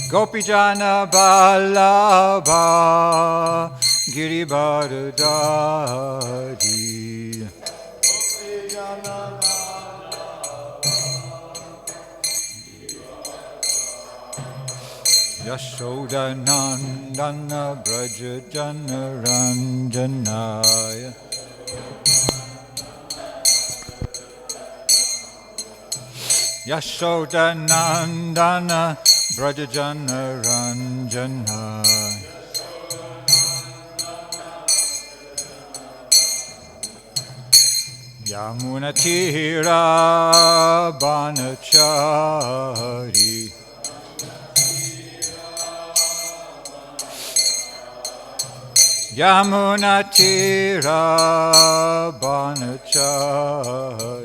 Gopijana Vallabha Girivardhari Yashoda Nandana Braja Jana Ranjanaya Yashoda Nandana Braja Jana Ranjanaya Yamuna Tira Banachari Yamuna Tira Banachari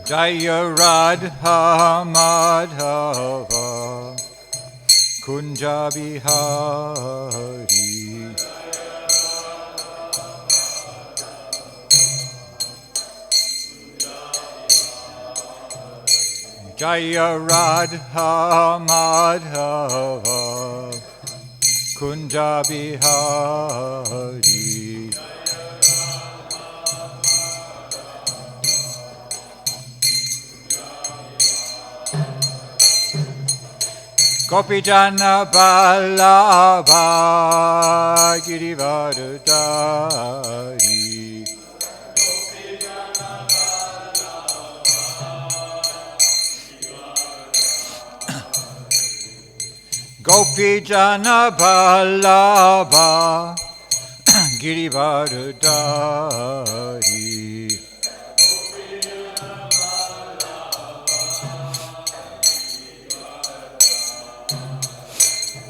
Jaya Radha Madhava Kunja Bihari Jaya Radha Madhava Kunja Bihari Gopijana Vallabha Girivardhari Gopijana Vallabha Girivardhari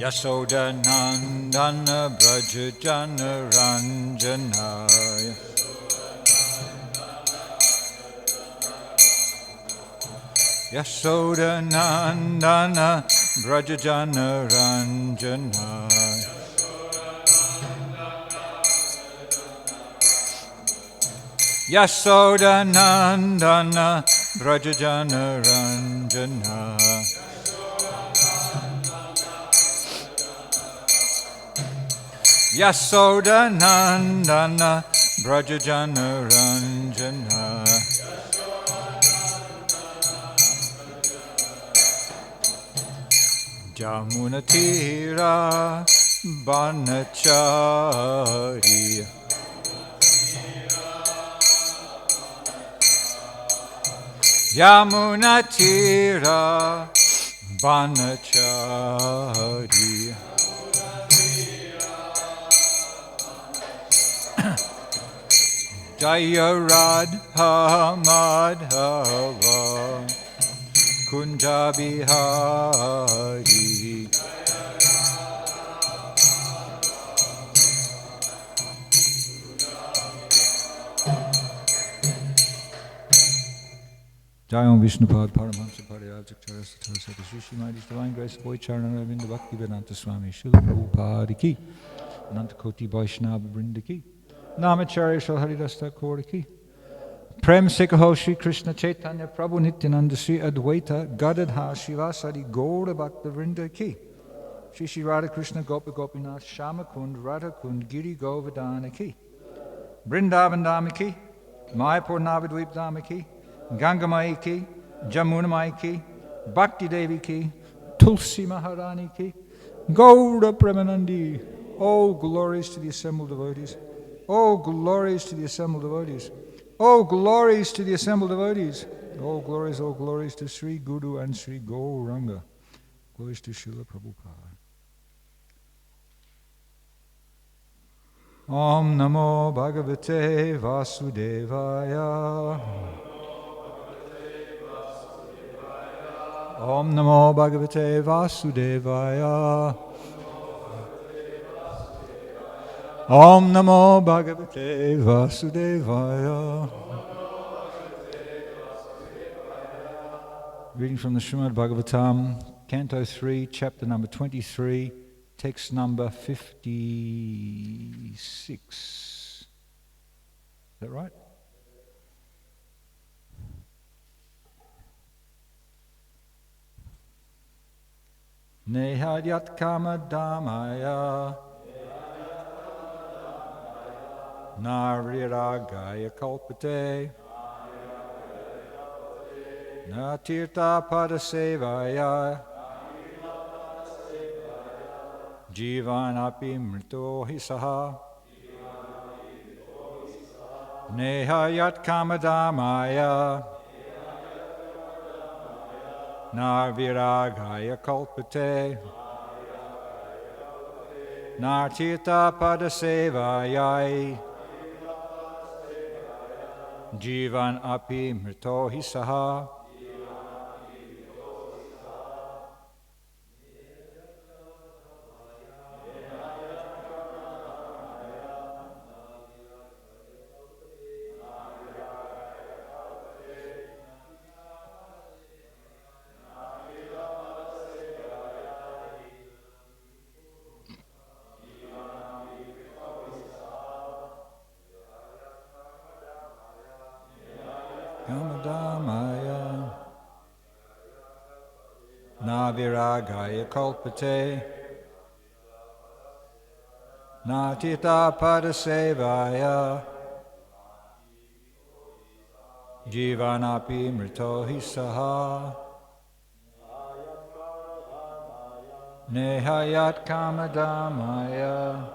Yashoda Nandana Braja Jana Ranjanaya Yashoda Nandana Braja Jana Ranjanaya Yashoda Nandana Braja Jana Ranjanaya Yashoda Nandana Braja Jana Ranjana Jamuna Tira Banachari Yamuna Tira Banachari Jaya Radha Madhava Kunja Bihari Jai Om Vishnupad Paramahamsa Pariyajacharya Sathasati Sri Srimad His Divine Grace Boy Charana Ravinda Bhakti Vedanta Swami Srila Prabhupada Ki Ananta Koti Vaishnava Vrinda Ki Namacharya Shal Haridas Thakur Ki Prem Sikaho Shri Krishna Chaitanya Prabhu Nityananda Sri Advaita Gadadha Shivasadi Gaura Bhakta Vrinda Ki Shri Shri Radha Krishna Gopa Gopinath Shama Kund Radha Kund Giri Govardhana Ki Vrindavan Dhama Ki Mayapur Navadvip Dhama Ki Gangamai Ki Jamunamai Ki Bhakti Devi Ki Tulsi Maharani Ki Gaura Premanandi. Oh, glories to the assembled devotees. Oh, glories to the assembled devotees. Oh, glories to the assembled devotees. Oh, glories to Sri Guru and Sri Gauranga. Glories to Srila Prabhupada. Om Namo Bhagavate Vasudevaya. Om Namo Bhagavate Vasudevaya. Om Namo Bhagavate Vasudevaya. Reading from the Srimad Bhagavatam, Canto 3, Chapter number 23, Text number 56. Is that right? Nehadyat kamadamaya nariragaya kalpate natirtha padasevaya jivanapi mrito hi saha Nehayat kamadamaya Narviragaya kalpate Nartirtha padasevayai Jivan api mrito hi saha Kamadamaya Naviragaya kalpate Natita padasevaya Jivanapi mrito hi saha Nehayat kamadamaya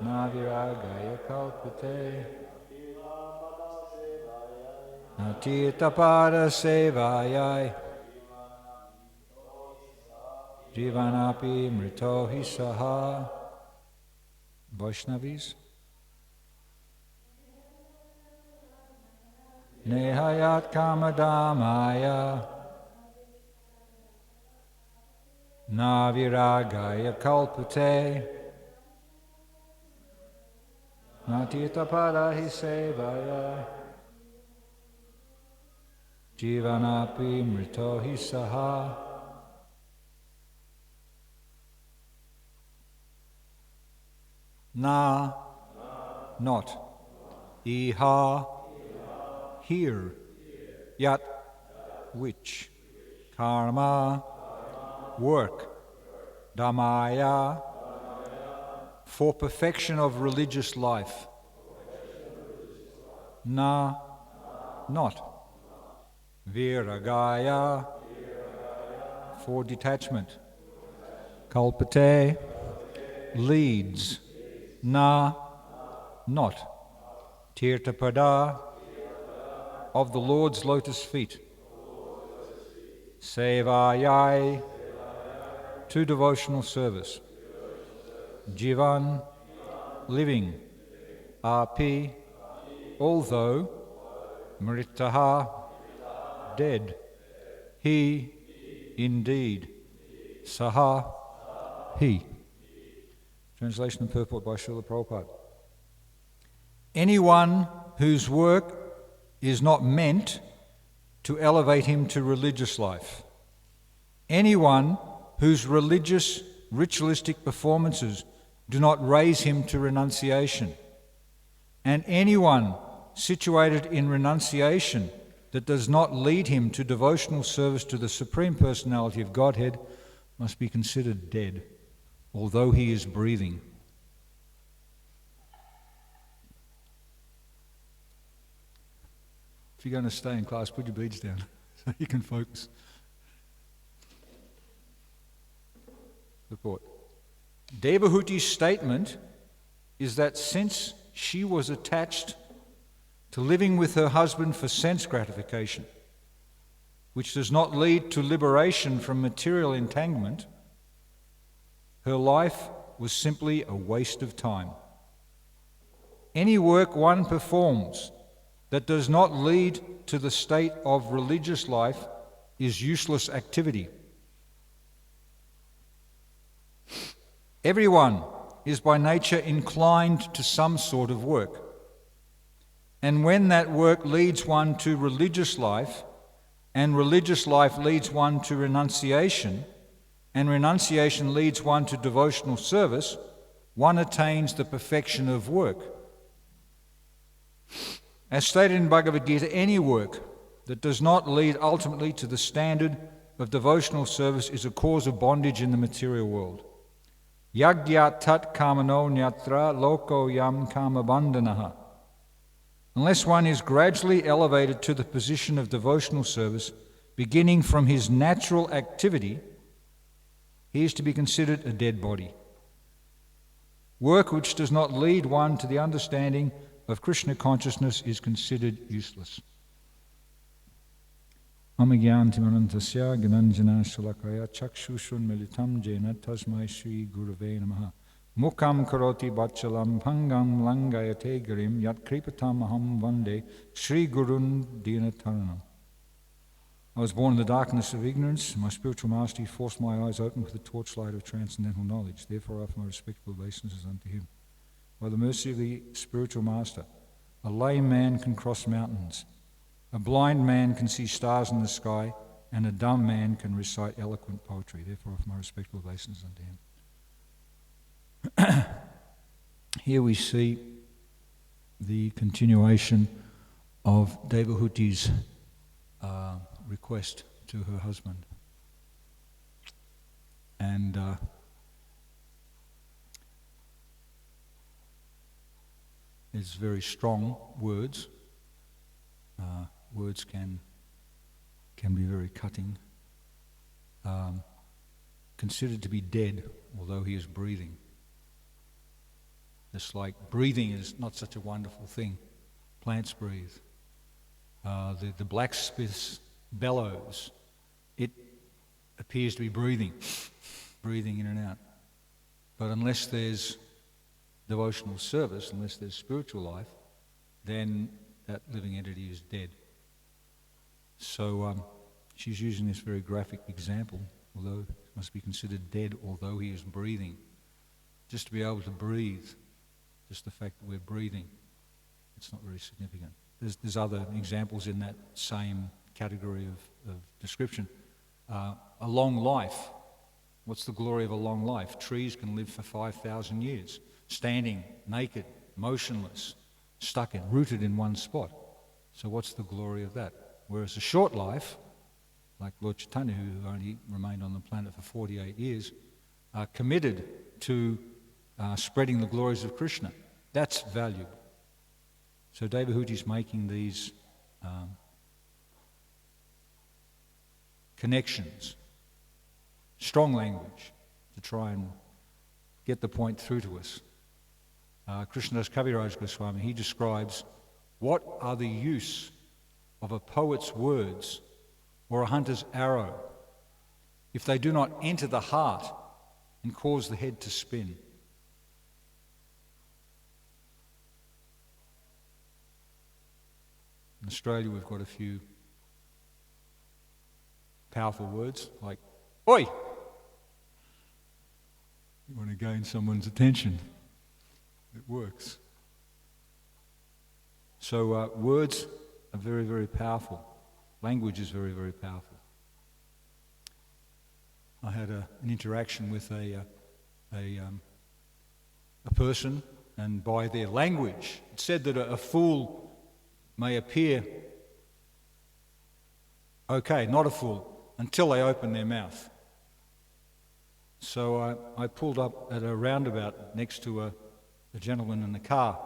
Naviragaya kalpate Natita padasevayai Jivanapi mrito hi saha. Vaishnavis. Nehayat kamadamaya Naviragaya kalpate Natita padahi sevaya Jivanapi mrito hi saha. Na, not. Iha, here. Yat, which. Karma, work. Dhammaya, for perfection of religious life. Na, not. Viragaya, for detachment. Kalpate, leads. Na, not. Tirthapada, of the Lord's lotus feet. Sevayai, to devotional service. Jivan, living. Api, although. Mritaha, dead. He, indeed. Saha, he. Translation and purport by Srila Prabhupada. Anyone whose work is not meant to elevate him to religious life. Anyone whose religious, ritualistic performances do not raise him to renunciation. And anyone situated in renunciation that does not lead him to devotional service to the Supreme Personality of Godhead must be considered dead, although he is breathing. If you're going to stay in class, put your beads down so you can focus. Report. Devahuti's statement is that since she was attached to living with her husband for sense gratification, which does not lead to liberation from material entanglement, her life was simply a waste of time. Any work one performs that does not lead to the state of religious life is useless activity. Everyone is by nature inclined to some sort of work. And when that work leads one to religious life, and religious life leads one to renunciation, and renunciation leads one to devotional service, one attains the perfection of work. As stated in Bhagavad Gita, any work that does not lead ultimately to the standard of devotional service is a cause of bondage in the material world. Yagya tat kamano nyatra loko yam kama bandhanaha. Unless one is gradually elevated to the position of devotional service, beginning from his natural activity, he is to be considered a dead body. Work which does not lead one to the understanding of Krishna consciousness is considered useless. Amagyantimanantasya gananjana shalakaya chakshushun militam jena tasmai Shri Gurave Namaha. Mukam karoti bachalam pangam langayate garim yat kripatam aham vande Shri Gurun dinataranam. I was born in the darkness of ignorance. My spiritual master forced my eyes open with the torchlight of transcendental knowledge. Therefore I offer my respectful obeisances unto him. By the mercy of the spiritual master, a lame man can cross mountains, a blind man can see stars in the sky, and a dumb man can recite eloquent poetry. Therefore I offer my respectful obeisances unto him. Here we see the continuation of Devahuti's request to her husband. And it's very strong words. Words can be very cutting. Considered to be dead, although he is breathing. Just like breathing is not such a wonderful thing. Plants breathe. The blacksmith's bellows, it appears to be breathing in and out. But unless there's devotional service, unless there's spiritual life, then that living entity is dead. So she's using this very graphic example, although it must be considered dead, although he is breathing. Just to be able to breathe, just the fact that we're breathing, it's not very significant. There's other examples in that same category of description. A long life. What's the glory of a long life? Trees can live for 5,000 years, standing, naked, motionless, rooted in one spot. So what's the glory of that? Whereas a short life, like Lord Chaitanya, who only remained on the planet for 48 years, committed to spreading the glories of Krishna. That's valuable. So Devahuti's making these connections, strong language, to try and get the point through to us. Krishnadas Kaviraj Goswami, he describes what are the use of a poet's words or a hunter's arrow if they do not enter the heart and cause the head to spin. In Australia, we've got a few powerful words like, oi! You want to gain someone's attention. It works. So words are very, very powerful. Language is very, very powerful. I had an interaction with a person, and by their language, it said that a fool may appear okay, not a fool, until they open their mouth. So I pulled up at a roundabout next to a gentleman in the car,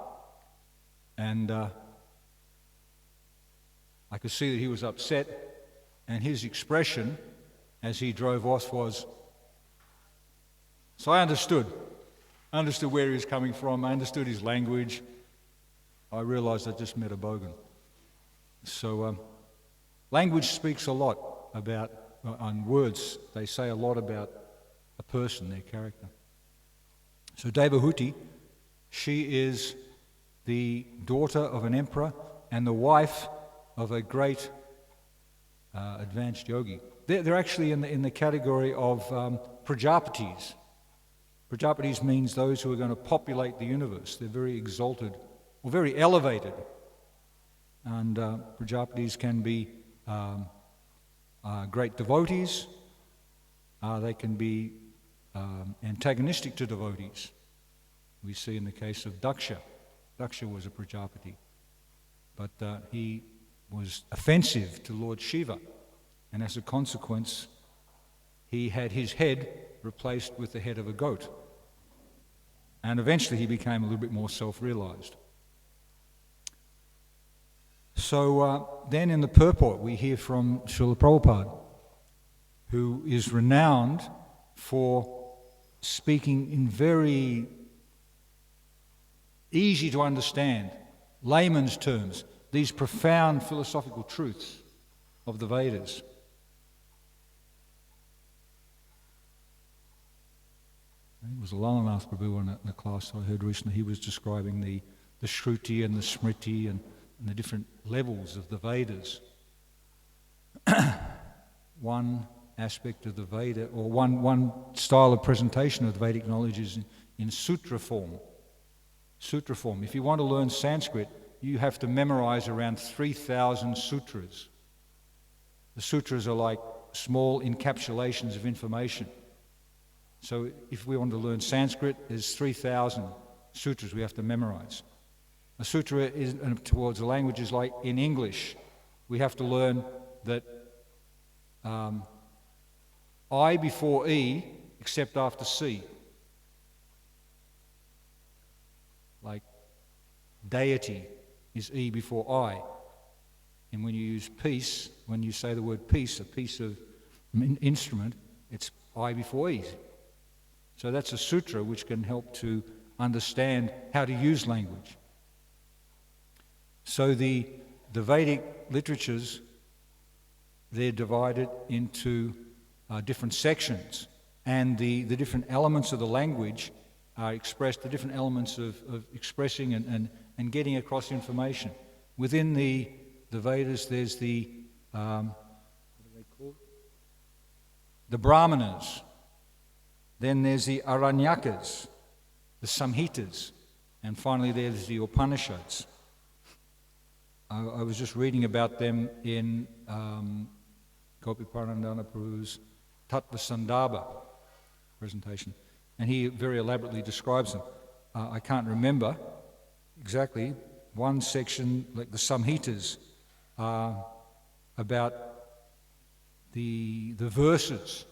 and I could see that he was upset, and his expression as he drove off was, so I understood where he was coming from, I understood his language. I realized I just met a bogan. So language speaks a lot about, on words, they say a lot about a person, their character. So Devahuti, she is the daughter of an emperor and the wife of a great advanced yogi. They're actually in the category of Prajapatis. Prajapatis means those who are going to populate the universe. They're very exalted or very elevated. And Prajapatis can be great devotees. They can be antagonistic to devotees. We see in the case of Daksha. Daksha was a Prajapati. But he was offensive to Lord Shiva. And as a consequence, he had his head replaced with the head of a goat. And eventually he became a little bit more self-realized. So then in the purport we hear from Srila Prabhupada, who is renowned for speaking in very easy to understand, layman's terms, these profound philosophical truths of the Vedas. It was Lalanath Prabhu in a class I heard recently. He was describing the Shruti and the Smriti and the different levels of the Vedas. One aspect of the Veda, or one style of presentation of the Vedic knowledge is in sutra form. Sutra form. If you want to learn Sanskrit, you have to memorize around 3,000 sutras. The sutras are like small encapsulations of information. So if we want to learn Sanskrit, there's 3,000 sutras we have to memorize. A sutra is towards the languages like in English. We have to learn that I before E except after C. Like deity is E before I. And when you use peace, when you say the word peace, a piece of instrument, it's I before E. So that's a sutra which can help to understand how to use language. So the Vedic literatures, they're divided into different sections, and the different elements of the language are expressed, the different elements of expressing and getting across information. Within the Vedas, there's the, what are they called? The Brahmanas. Then there's the Aranyakas, the Samhitas, and finally there's the Upanishads. I was just reading about them in Gopi Paranandana Prabhu's Tattva Sandarbha presentation, and he very elaborately describes them. I can't remember exactly. One section, like the Samhitas, about the verses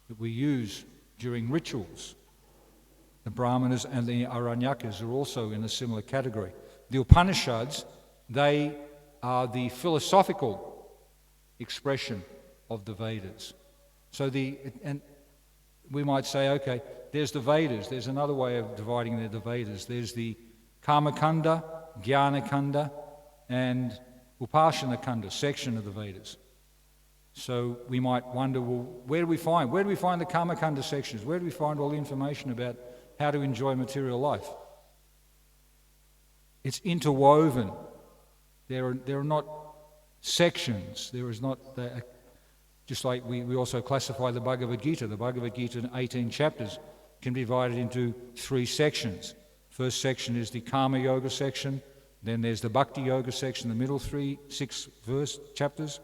that we use during rituals. The Brahmanas and the Aranyakas are also in a similar category. The Upanishads, they are the philosophical expression of the Vedas. So and we might say, okay, there's the Vedas. There's another way of dividing the Vedas. There's the Karma-kanda, Jnana-kanda, and Upasana-kanda section of the Vedas. So we might wonder, well, where do we find the Karma-kanda sections? Where do we find all the information about how to enjoy material life? It's interwoven. There are not sections. There is not, just like we also classify the Bhagavad Gita. The Bhagavad Gita in 18 chapters can be divided into 3 sections. First section is the Karma Yoga section. Then there's the Bhakti Yoga section, the middle 6 chapters.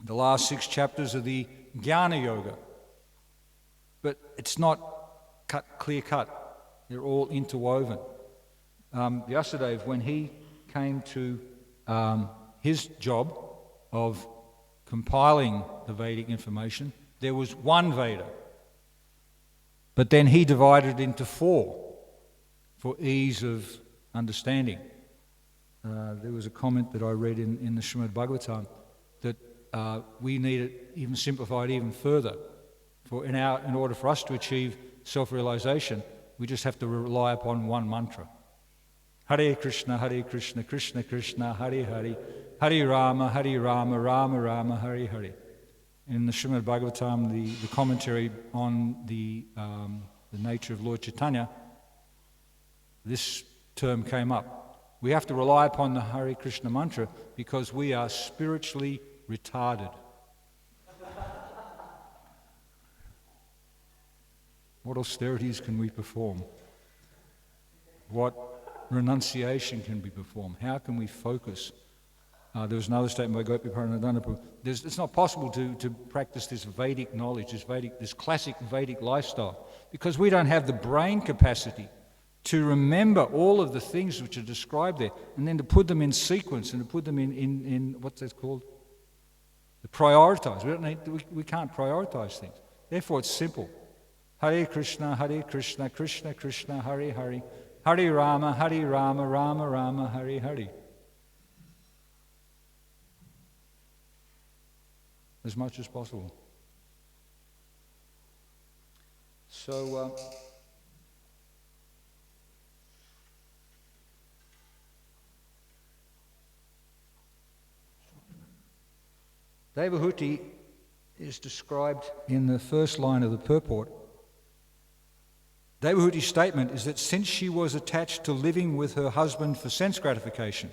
The last 6 chapters are the Jnana Yoga. But it's not clear cut. They're all interwoven. Vyasadeva, when he came to his job of compiling the Vedic information, there was one Veda. But then he divided it into 4 for ease of understanding. There was a comment that I read in the Srimad Bhagavatam that we need it even simplified even further. In order for us to achieve self-realization, we just have to rely upon one mantra. Hare Krishna, Krishna Krishna, Hare Hare, Hare Rama, Rama Rama, Hare Hare. In the Srimad Bhagavatam, the commentary on the nature of Lord Chaitanya, this term came up. We have to rely upon the Hare Krishna mantra because we are spiritually retarded. What austerities can we perform? What renunciation can be performed? How can we focus? There was another statement by Gopi Paranadana. It's not possible to practice this Vedic knowledge, this classic Vedic lifestyle, because we don't have the brain capacity to remember all of the things which are described there, and then to put them in sequence and to put them in what's that called? To prioritize. We can't prioritize things. Therefore it's simple. Hare Krishna, Krishna Krishna, Hare Hare, Hare Rama, Rama Rama, Hare Hare. As much as possible. So, Devahuti is described in the first line of the purport. Devahuti's statement is that since she was attached to living with her husband for sense gratification,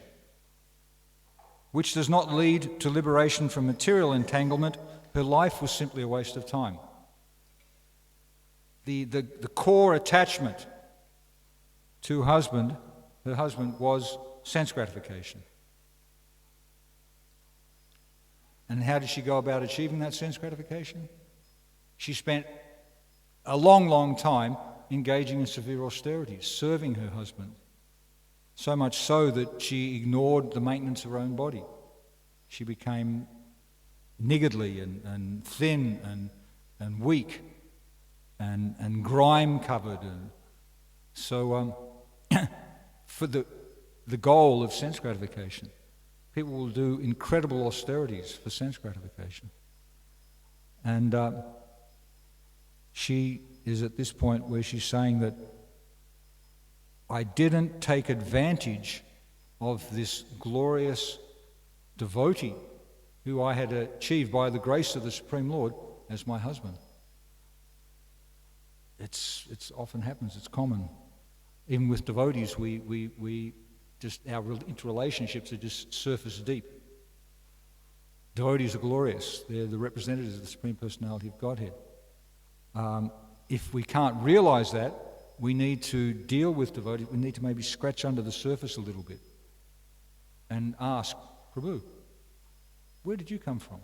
which does not lead to liberation from material entanglement, her life was simply a waste of time. The core attachment to her husband was sense gratification. And how did she go about achieving that sense gratification? She spent a long, long time engaging in severe austerities, serving her husband, so much so that she ignored the maintenance of her own body. She became niggardly and thin and weak and grime-covered. And so for the goal of sense gratification, people will do incredible austerities for sense gratification. And she is at this point where she's saying that I didn't take advantage of this glorious devotee who I had achieved by the grace of the Supreme Lord as my husband. It's often happens, it's common. Even with devotees, we just, our interrelationships are just surface deep. Devotees are glorious. They're the representatives of the Supreme Personality of Godhead. If we can't realize that, we need to deal with devotees. We need to maybe scratch under the surface a little bit and ask, Prabhu, where did you come from?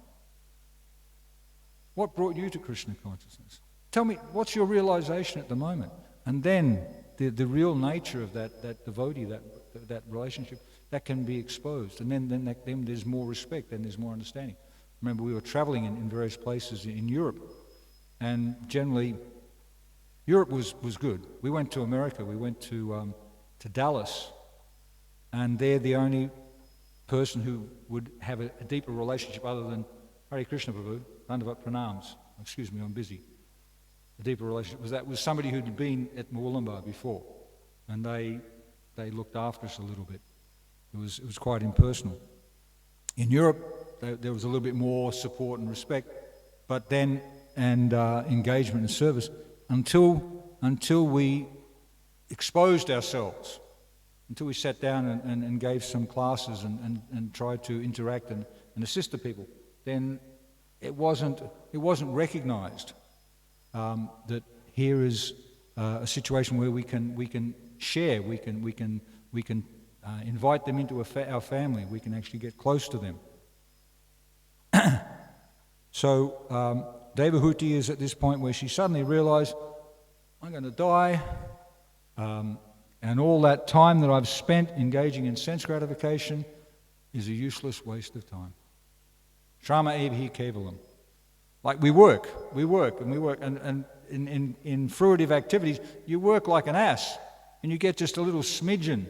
What brought you to Krishna consciousness? Tell me, what's your realization at the moment? And then the real nature of that devotee, that relationship, that can be exposed. And then there's more respect, then there's more understanding. Remember, we were traveling in various places in Europe, and generally Europe was good. We went to America, we went to Dallas, and they're the only person who would have a deeper relationship other than Hare Krishna Prabhu, Dandavat Pranams, excuse me, I'm busy. A deeper relationship was somebody who'd been at Mawulambar before, and they looked after us a little bit. It was quite impersonal. In Europe, there was a little bit more support and respect, but then engagement and service until we exposed ourselves, until we sat down and gave some classes and tried to interact and assist the people. Then it wasn't recognized that here is a situation where we can share, we can invite them into our family, we can actually get close to them. So Devahuti is at this point where she suddenly realized, I'm going to die, and all that time that I've spent engaging in sense gratification is a useless waste of time. Shrama evhi kevalam. Like we work, and in fruitive activities, you work like an ass, and you get just a little smidgen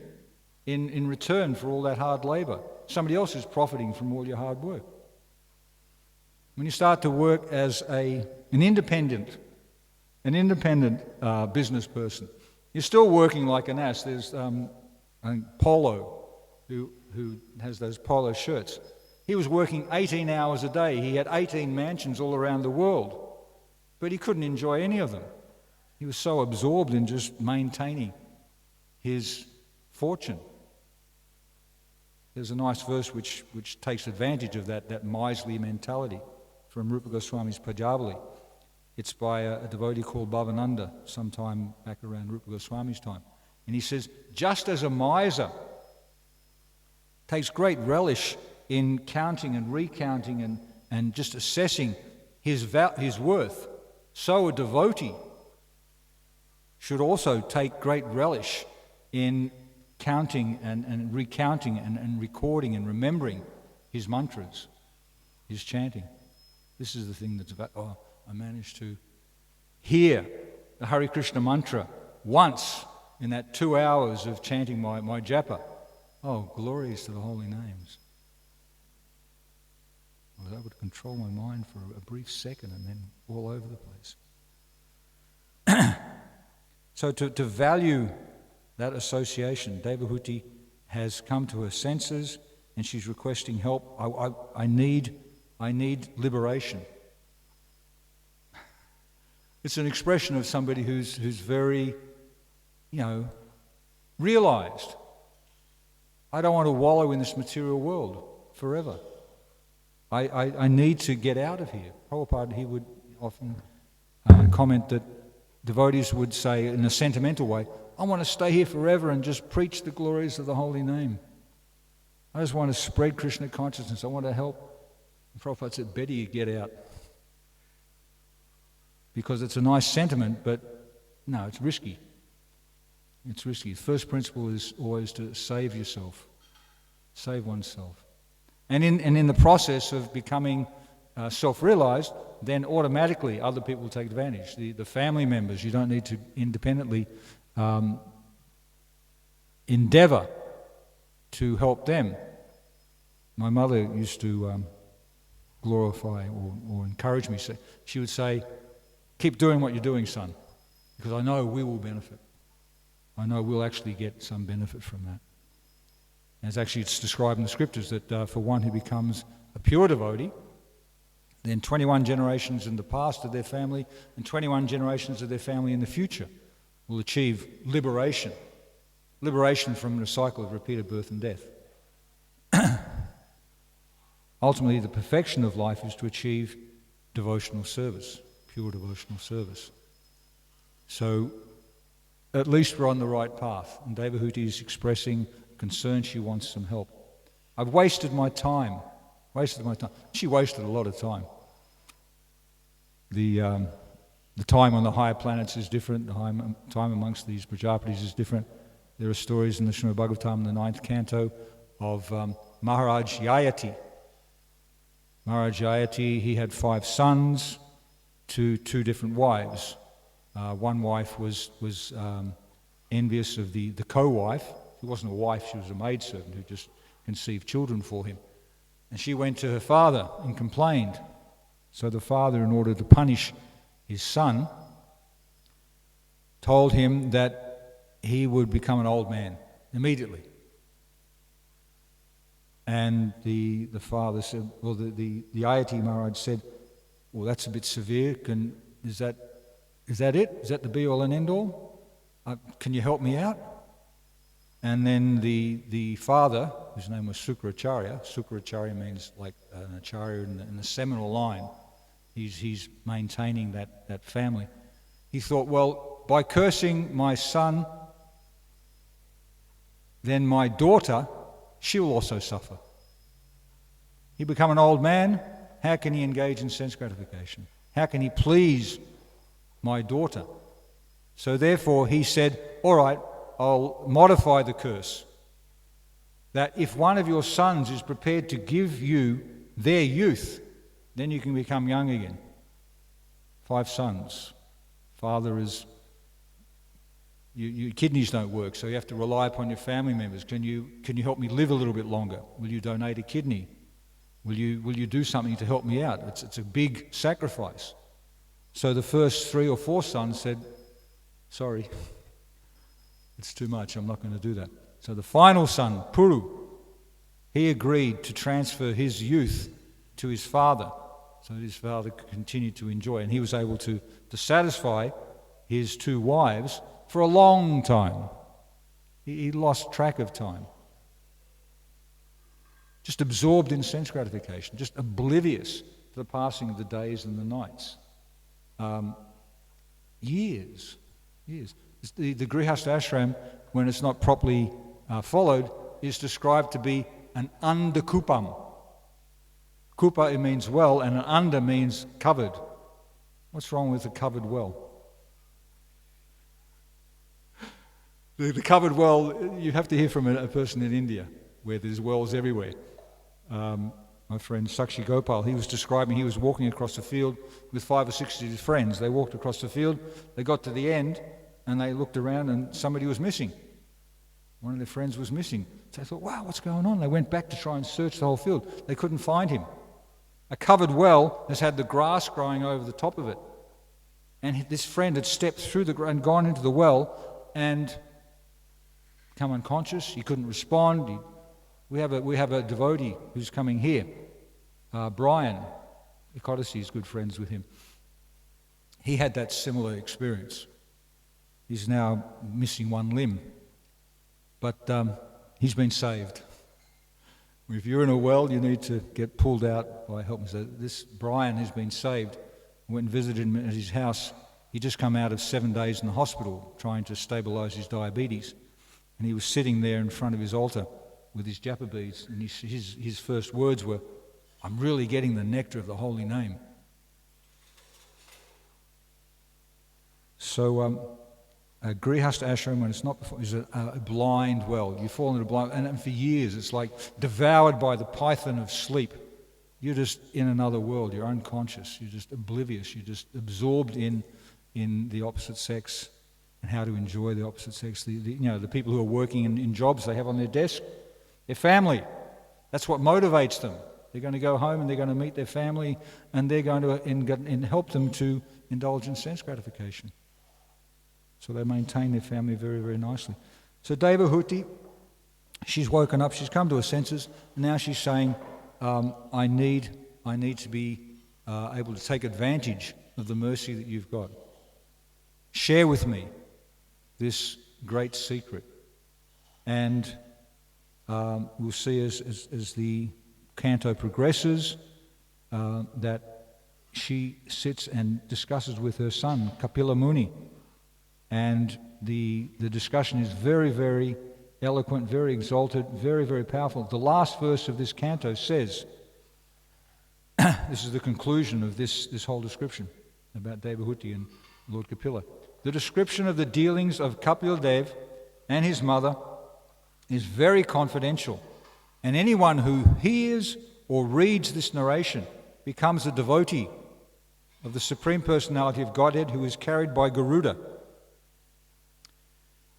in return for all that hard labor. Somebody else is profiting from all your hard work. When you start to work as an independent business person, you're still working like an ass. There's I think Polo, who has those polo shirts. He was working 18 hours a day. He had 18 mansions all around the world, but he couldn't enjoy any of them. He was so absorbed in just maintaining his fortune. There's a nice verse which takes advantage of that miserly mentality from Rupa Goswami's Pajavali. It's by a devotee called Bhavananda, sometime back around Rupa Goswami's time. And he says, just as a miser takes great relish in counting and recounting and just assessing his worth, so a devotee should also take great relish in counting and recounting and recording and remembering his mantras, his chanting. This is the thing that's about, I managed to hear the Hare Krishna mantra once in that 2 hours of chanting my japa. Oh, glories to the holy names. I was able to control my mind for a brief second and then all over the place. So to value that association, Devahuti has come to her senses and she's requesting help. I need liberation. It's an expression of somebody who's very, realized. I don't want to wallow in this material world forever. I need to get out of here. Prabhupada, he would often comment that devotees would say in a sentimental way, I want to stay here forever and just preach the glories of the holy name. I just want to spread Krishna consciousness. I want to help. And Prabhupada said, better you get out. Because it's a nice sentiment, but no, it's risky. It's risky. The first principle is always to save yourself, save oneself. And in the process of becoming self-realized, then automatically other people will take advantage. The family members, you don't need to independently endeavor to help them. My mother used to glorify or encourage me. She would say, keep doing what you're doing, son, because I know we will benefit. I know we'll actually get some benefit from that. It's described in the scriptures that for one who becomes a pure devotee, then 21 generations in the past of their family and 21 generations of their family in the future will achieve liberation. Liberation from the cycle of repeated birth and death. Ultimately, the perfection of life is to achieve devotional service, pure devotional service. So, at least we're on the right path. And Devahuti is expressing concern. She wants some help. I've wasted my time. She wasted a lot of time. The time on the higher planets is different. The time amongst these Prajapatis is different. There are stories in the Srimad Bhagavatam, the 9th canto, of Maharaj Yayati. Maharaj Yayati, he had 5 sons to 2 different wives. One wife was envious of the co-wife. She wasn't a wife, she was a maidservant who just conceived children for him. And she went to her father and complained. So the father, in order to punish his son, told him that he would become an old man immediately. And the father said, well, the Ayati Maharaj said, well, that's a bit severe. Is that it? Is that the be-all and end-all? Can you help me out? And then the father, whose name was Sukracharya means like an acharya in the seminal line. He's maintaining that family. He thought, well, by cursing my son, then my daughter, she will also suffer. He become an old man, how can he engage in sense gratification? How can he please my daughter? So therefore he said, all right, I'll modify the curse. That if one of your sons is prepared to give you their youth, then you can become young again. 5 sons. Father is... Your kidneys don't work, so you have to rely upon your family members. Can you help me live a little bit longer? Will you donate a kidney? Will you do something to help me out? It's a big sacrifice. So the first 3 or 4 sons said, sorry, it's too much, I'm not going to do that. So the final son, Puru, he agreed to transfer his youth to his father, so that his father could continue to enjoy. And he was able to satisfy his 2 wives for a long time. He lost track of time. Just absorbed in sense gratification, just oblivious to the passing of the days and the nights. Years. The Grihastha ashram, when it's not properly followed, is described to be an andakupam. Kupa, it means well, and an under means covered. What's wrong with a covered well? The covered well, you have to hear from a person in India, where there's wells everywhere. I'm my friend Sakshi Gopal, he was describing, he was walking across the field with 5 or 6 of his friends. They walked across the field, they got to the end, and they looked around and somebody was missing. One of their friends was missing. So they thought, wow, what's going on? They went back to try and search the whole field. They couldn't find him. A covered well has had the grass growing over the top of it. And this friend had stepped through and gone into the well and become unconscious. He couldn't respond. We have a devotee who's coming here, Brian. Ecodacy is good friends with him. He had that similar experience. He's now missing one limb, but he's been saved. If you're in a well, you need to get pulled out by help. So this Brian has been saved. I went and visited him at his house. He'd just come out of 7 days in the hospital trying to stabilise his diabetes, and he was sitting there in front of his altar with his japa beads, and his first words were, "I'm really getting the nectar of the holy name." So a grihastha ashram, when it's not before, is a blind well. You fall into a blind, and for years it's like devoured by the python of sleep. You're just in another world. You're unconscious. You're just oblivious. You're just absorbed in the opposite sex and how to enjoy the opposite sex. The people who are working in jobs they have on their desk, their family. That's what motivates them. They're going to go home and they're going to meet their family, and they're going to help them to indulge in sense gratification. So they maintain their family very, very nicely. So Devahuti, she's woken up, she's come to her senses, and now she's saying, I need to be able to take advantage of the mercy that you've got. Share with me this great secret. And we'll see as the canto progresses that she sits and discusses with her son, Kapila Muni. And the discussion is very, very eloquent, very exalted, very, very powerful. The last verse of this canto says, this is the conclusion of this whole description about Devahuti and Lord Kapila. The description of the dealings of Kapil Dev and his mother is very confidential, and anyone who hears or reads this narration becomes a devotee of the Supreme Personality of Godhead who is carried by Garuda.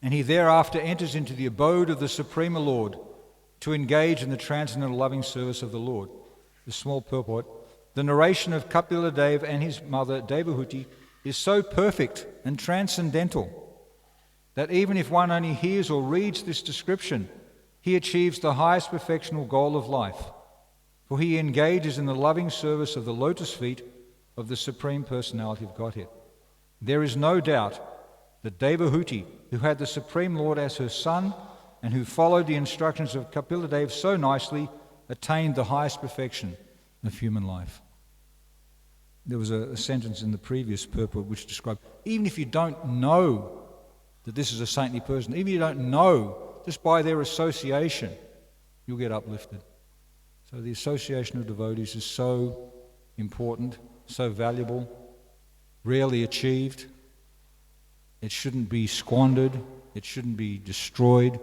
And he thereafter enters into the abode of the Supreme Lord to engage in the transcendental loving service of the Lord. The small purport. The narration of Kapila Dev and his mother Devahuti is so perfect and transcendental that even if one only hears or reads this description, he achieves the highest perfectional goal of life, for he engages in the loving service of the lotus feet of the Supreme Personality of Godhead. There is no doubt that Devahuti, who had the Supreme Lord as her son and who followed the instructions of Kapila Dev so nicely, attained the highest perfection of human life. There was a sentence in the previous purport which described, even if you don't know that this is a saintly person, even if you don't know, just by their association, you'll get uplifted. So the association of devotees is so important, so valuable, rarely achieved. It shouldn't be squandered, it shouldn't be destroyed,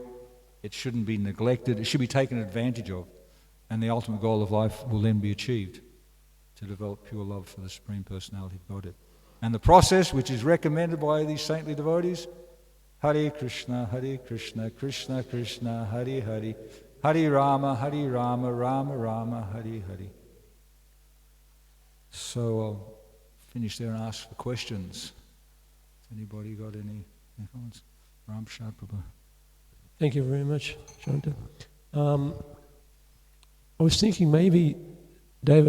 it shouldn't be neglected, it should be taken advantage of. And the ultimate goal of life will then be achieved, to develop pure love for the Supreme Personality of Godhead. And the process, which is recommended by these saintly devotees, Hare Krishna, Krishna Krishna, Hare Hare, Hare Rama, Rama Rama, Hare Hare. So I'll finish there and ask for questions. Anybody got any comments? Ram Shah Prabhu. Thank you very much, Shanta. I was thinking maybe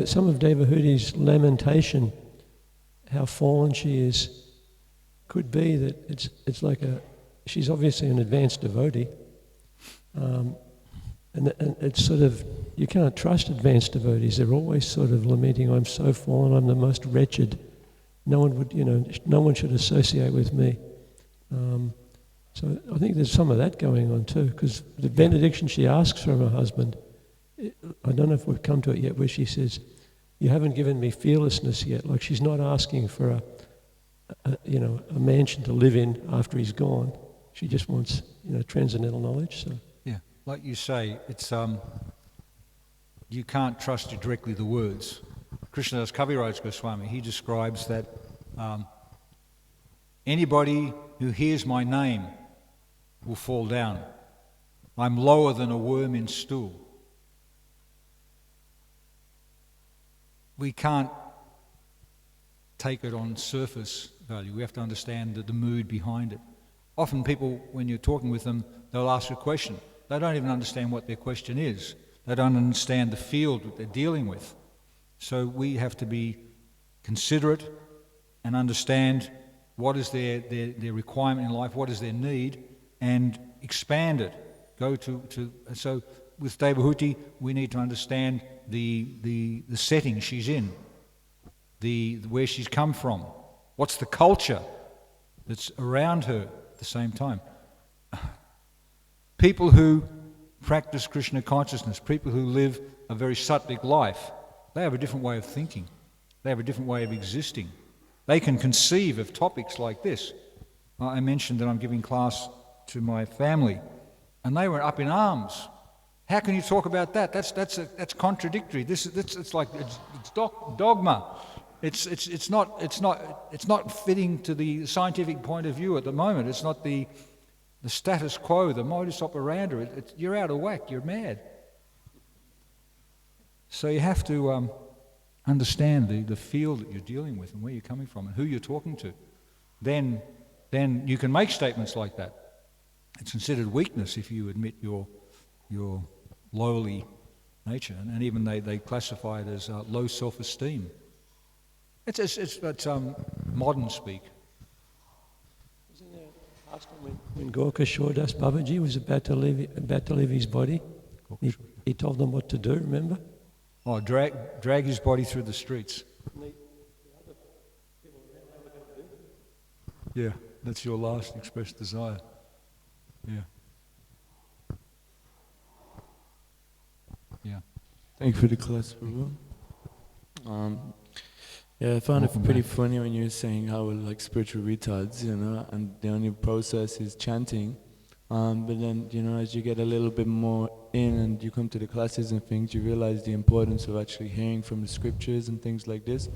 some of Devahuti's lamentation, how fallen she is, could be that it's like she's obviously an advanced devotee, and it's sort of, you can't trust advanced devotees. They're always sort of lamenting, I'm so fallen, I'm the most wretched. No one should associate with me. So I think there's some of that going on too, because the benediction she asks from her husband, I don't know if we've come to it yet, where she says, you haven't given me fearlessness yet. Like she's not asking for a mansion to live in after he's gone. She just wants, transcendental knowledge. So yeah, like you say, it's you can't trust directly the words. Krishnadas Kaviraj Goswami, he describes that anybody who hears my name will fall down. I'm lower than a worm in stool. We can't take it on surface value. We have to understand the mood behind it. Often people, when you're talking with them, they'll ask a question. They don't even understand what their question is. They don't understand the field that they're dealing with. So we have to be considerate and understand what is their requirement in life, what is their need, and expand it. So with Devahuti, we need to understand the setting she's in, where she's come from, what's the culture that's around her at the same time. People who practice Krishna consciousness, people who live a very sattvic life, they have a different way of thinking. They have a different way of existing. They can conceive of topics like this. I mentioned that I'm giving class to my family, and they were up in arms. How can you talk about that? That's contradictory. It's like dogma. It's not fitting to the scientific point of view at the moment. It's not the status quo, the modus operandi. You're out of whack. You're mad. So you have to understand the field that you're dealing with and where you're coming from and who you're talking to. Then you can make statements like that. It's considered weakness if you admit your lowly nature, and even they classify it as low self-esteem. It's modern speak. Wasn't there last time when Gorka Shordas Babaji was about to leave his body? He told them what to do. Remember? Oh, drag his body through the streets. Yeah, that's your last expressed desire. Yeah. Yeah. Thank you for the class, Prabhu. Yeah, I found it pretty funny when you were saying how we're like spiritual retards, and the only process is chanting. But then, as you get a little bit more in and you come to the classes and things, you realize the importance of actually hearing from the scriptures and things like this.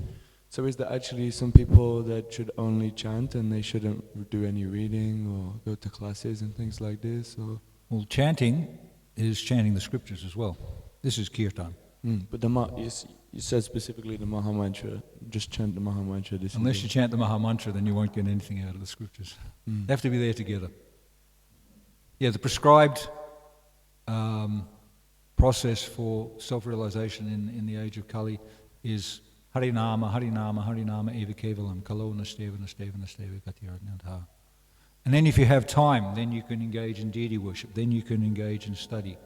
So is there actually some people that should only chant and they shouldn't do any reading or go to classes and things like this? Or? Well, chanting is chanting the scriptures as well. This is kirtan. But you said specifically the Maha Mantra. Just chant the Maha Mantra. Unless you chant the Maha Mantra, then you won't get anything out of the scriptures. They have to be there together. Yeah, the prescribed process for self-realization in the age of Kali is Harinama, Harinama, Harinama, Eva Kevalam, Kalo Nasteva, Nasteva, Nasteva, Katirajnadha. And then if you have time, then you can engage in deity worship, then you can engage in study.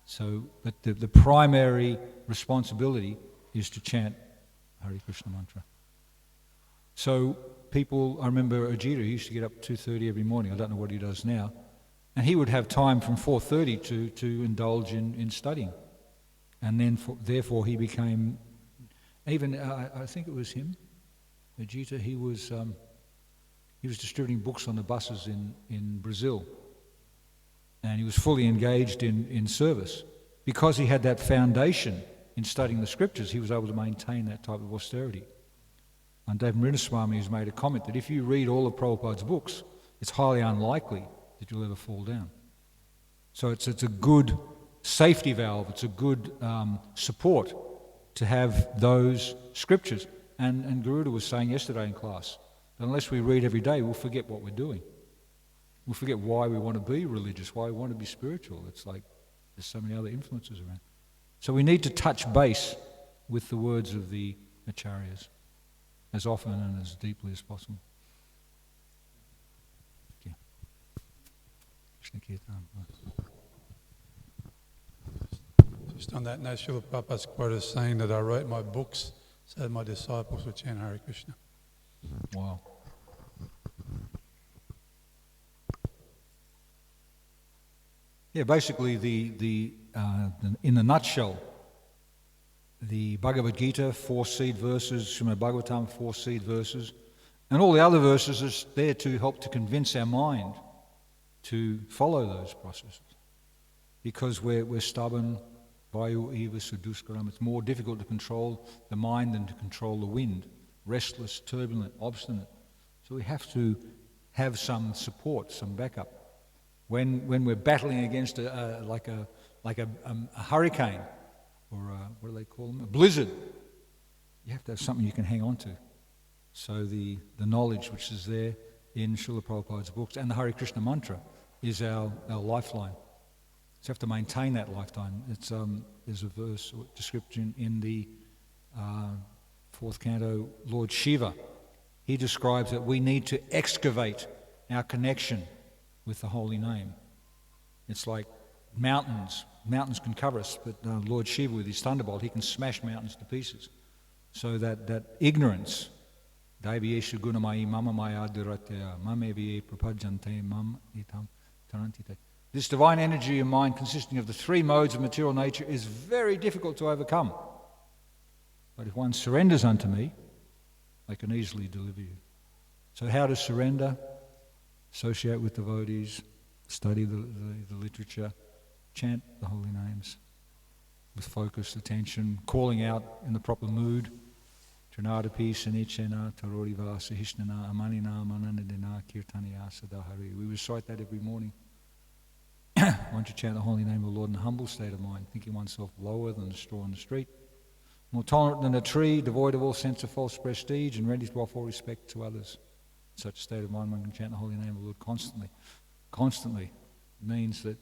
So, but the primary responsibility is to chant Hare Krishna mantra. So people, I remember Ajita, he used to get up at 2:30 every morning. I don't know what he does now. And he would have time from 4:30 to indulge in studying. And then therefore he became, even I think it was him, Ajita, he was distributing books on the buses in Brazil. And he was fully engaged in service. Because he had that foundation in studying the scriptures, he was able to maintain that type of austerity. And Dave Mrinaswamy has made a comment that if you read all of Prabhupada's books, it's highly unlikely that you'll ever fall down. So it's a good safety valve, it's a good support to have those scriptures. And Garuda was saying yesterday in class, that unless we read every day, we'll forget what we're doing. We'll forget why we want to be religious, why we want to be spiritual. It's like there's so many other influences around. So we need to touch base with the words of the acharyas as often and as deeply as possible. Yeah. Krishna Kirtan. Just on that note, Srila Prabhupada's quote is saying that I wrote my books so that my disciples would chant Hare Krishna. Wow. Yeah, basically, in a nutshell, the Bhagavad Gita, 4 seed verses, Srimad Bhagavatam, 4 seed verses, and all the other verses are there to help to convince our mind to follow those processes. Because we're stubborn, Vayu eva suduskaram. It's more difficult to control the mind than to control the wind. Restless, turbulent, obstinate. So we have to have some support, some backup. When we're battling against a hurricane, or what do they call them? A blizzard, you have to have something you can hang on to. So the knowledge which is there in Srila Prabhupada's books and the Hare Krishna mantra is our lifeline. So you have to maintain that lifeline. There's a verse or description in the 4th canto, Lord Shiva. He describes that we need to excavate our connection with the holy name. It's like mountains. Mountains can cover us, but Lord Shiva with his thunderbolt, he can smash mountains to pieces. So that ignorance, Daiviyeshu gunamayi mama maya duratya mameviye prapajante mam itam tarantite. This divine energy of mind consisting of the 3 modes of material nature is very difficult to overcome. But if one surrenders unto me, I can easily deliver you. So how to surrender? Associate with devotees, study the literature, chant the holy names with focused attention, calling out in the proper mood. Trinadapi sanichena taroriva sahishnana amanina mananadina kirtaniya sadahari. We recite that every morning. Once you chant the holy name of the Lord in a humble state of mind, thinking oneself lower than the straw in the street, more tolerant than a tree, devoid of all sense of false prestige, and ready to offer all respect to others. In such a state of mind, one can chant the holy name of the Lord constantly. Constantly means that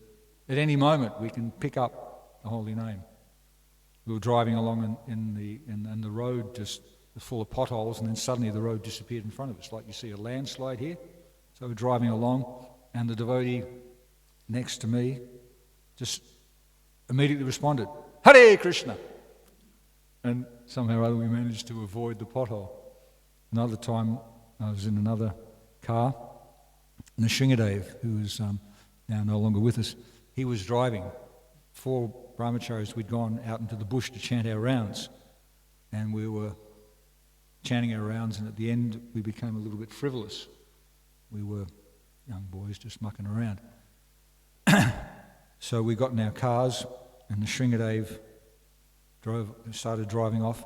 at any moment we can pick up the holy name. We were driving along in the road just full of potholes, and then suddenly the road disappeared in front of us, like you see a landslide here. So we're driving along, and the devotee next to me just immediately responded, Hare Krishna! And somehow or other we managed to avoid the pothole. Another time I was in another car, and Nrsingadev, who is now no longer with us, he was driving. 4 brahmacharis, we'd gone out into the bush to chant our rounds, and we were chanting our rounds, and at the end we became a little bit frivolous. We were young boys just mucking around. So we got in our cars, and Nrsingadev started driving off,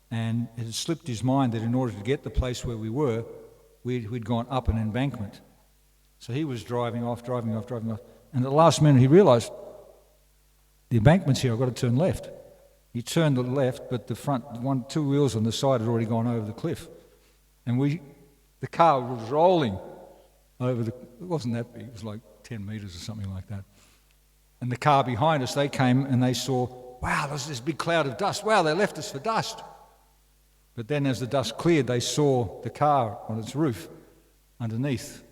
and it had slipped his mind that in order to get the place where we were, we'd gone up an embankment. So he was driving off, and at the last minute he realised, the embankment's here, I've got to turn left. He turned to the left, but the front, 2 wheels on the side had already gone over the cliff. And the car was rolling over it wasn't that big, it was like 10 metres or something like that. And the car behind us, they came and they saw, wow, there's this big cloud of dust. Wow, they left us for dust. But then as the dust cleared, they saw the car on its roof underneath.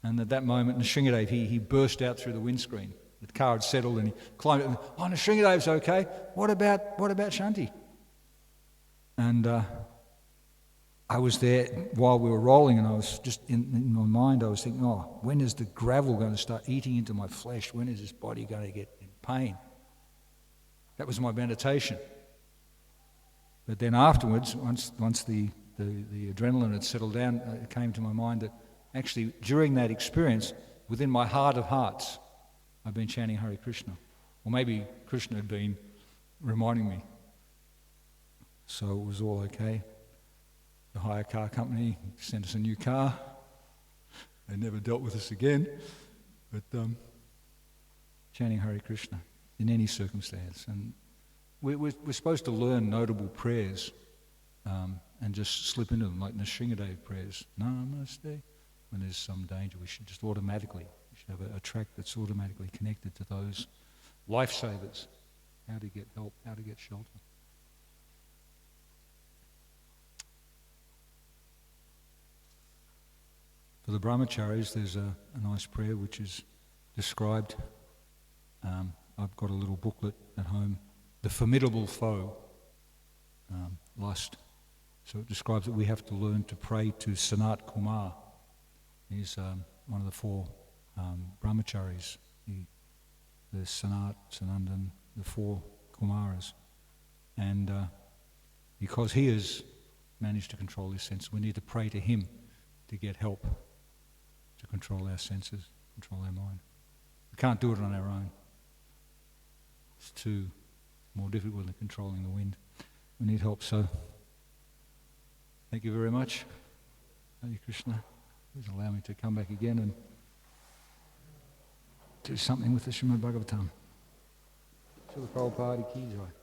And at that moment, Nrsingadev, he burst out through the windscreen. The car had settled and he climbed it. Oh, Nrsingadev's okay. What about Shanti? And I was there while we were rolling, and I was just in my mind, I was thinking, oh, when is the gravel going to start eating into my flesh? When is this body going to get in pain? That was my meditation. But then afterwards, once the adrenaline had settled down, it came to my mind that actually during that experience, within my heart of hearts, I've been chanting Hare Krishna. Or maybe Krishna had been reminding me. So it was all okay. The hire car company sent us a new car. They never dealt with us again. But chanting Hare Krishna in any circumstance. And we're supposed to learn notable prayers and just slip into them, like Nrsingadev prayers. Namaste. When there's some danger, we should just automatically, we should have a track that's automatically connected to those lifesavers. How to get help, how to get shelter. For the brahmacharis, there's a nice prayer which is described. I've got a little booklet at home. The formidable foe, lust. So it describes that we have to learn to pray to Sanat Kumar. He's one of the 4 brahmacharis. There's Sanat, Sanandan, the 4 Kumaras. And because he has managed to control his senses, we need to pray to him to get help to control our senses, control our mind. We can't do it on our own. It's too more difficult than controlling the wind. We need help, so thank you very much. Hare Krishna. Please allow me to come back again and do something with the Srimad Bhagavatam. Srila Prabhupada Ki Jai.